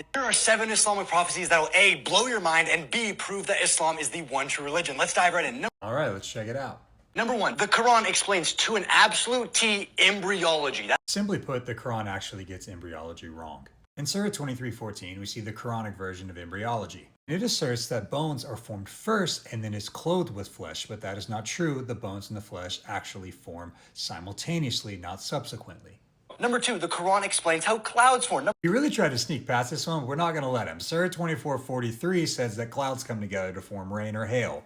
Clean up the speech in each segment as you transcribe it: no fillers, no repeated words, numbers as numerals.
Here are 7 Islamic prophecies that will A, blow your mind, and B, prove that Islam is the one true religion. Let's dive right in. All right, let's check it out. Number 1, the Quran explains to an absolute T embryology. Simply put, the Quran actually gets embryology wrong. In Surah 23:14, we see the Quranic version of embryology. It asserts that bones are formed first and then is clothed with flesh, but that is not true. The bones and the flesh actually form simultaneously, not subsequently. Number 2, the Quran explains how clouds form. He really tried to sneak past this one. We're not going to let him. Surah 24:43 says that clouds come together to form rain or hail.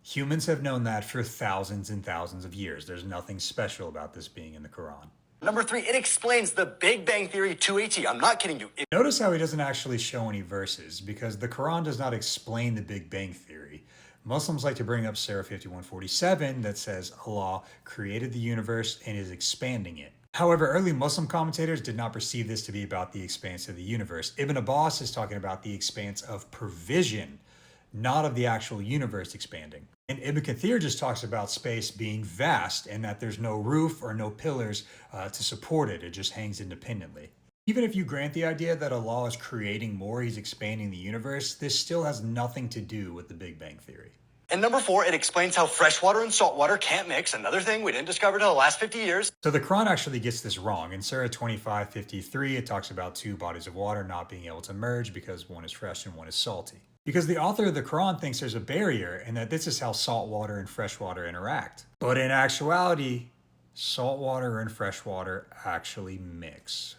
Humans have known that for thousands and thousands of years. There's nothing special about this being in the Quran. Number 3, it explains the Big Bang Theory to a T. I'm not kidding you. Notice how he doesn't actually show any verses, because the Quran does not explain the Big Bang Theory. Muslims like to bring up Surah 51:47 that says Allah created the universe and is expanding it. However, early Muslim commentators did not perceive this to be about the expanse of the universe. Ibn Abbas is talking about the expanse of provision, not of the actual universe expanding. And Ibn Kathir just talks about space being vast and that there's no roof or no pillars to support it. It just hangs independently. Even if you grant the idea that Allah is creating more, he's expanding the universe, this still has nothing to do with the Big Bang Theory. And number 4, it explains how fresh water and salt water can't mix. Another thing we didn't discover until the last 50 years. So the Quran actually gets this wrong. In Surah 25:53, it talks about 2 bodies of water not being able to merge because one is fresh and one is salty. Because the author of the Quran thinks there's a barrier and that this is how salt water and fresh water interact. But in actuality, salt water and fresh water actually mix.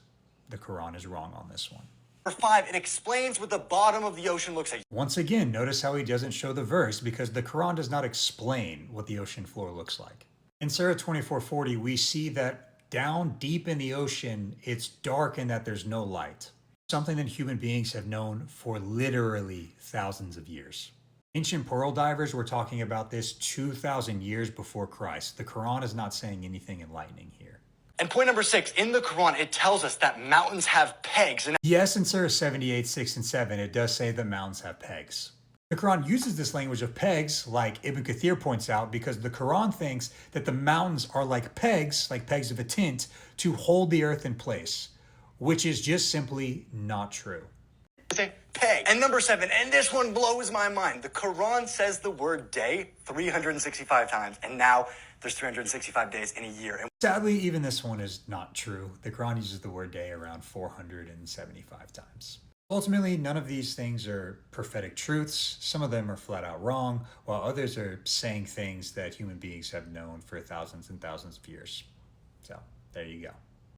The Quran is wrong on this one. Number 5, it explains what the bottom of the ocean looks like. Once again, notice how he doesn't show the verse because the Quran does not explain what the ocean floor looks like. In Surah 24:40, we see that down deep in the ocean, it's dark and that there's no light. Something that human beings have known for literally thousands of years. Ancient pearl divers were talking about this 2,000 years before Christ. The Quran is not saying anything enlightening here. And point number 6, in the Quran, it tells us that mountains have pegs. And yes, in Surah 78:6 and 7, it does say that mountains have pegs. The Quran uses this language of pegs, like Ibn Kathir points out, because the Quran thinks that the mountains are like pegs of a tent, to hold the earth in place, which is just simply not true. Peg. And number 7, and this one blows my mind. The Quran says the word day 365 times, and now there's 365 days in a year. And sadly, even this one is not true. The Quran uses the word day around 475 times. Ultimately, none of these things are prophetic truths. Some of them are flat out wrong, while others are saying things that human beings have known for thousands and thousands of years. So, there you go.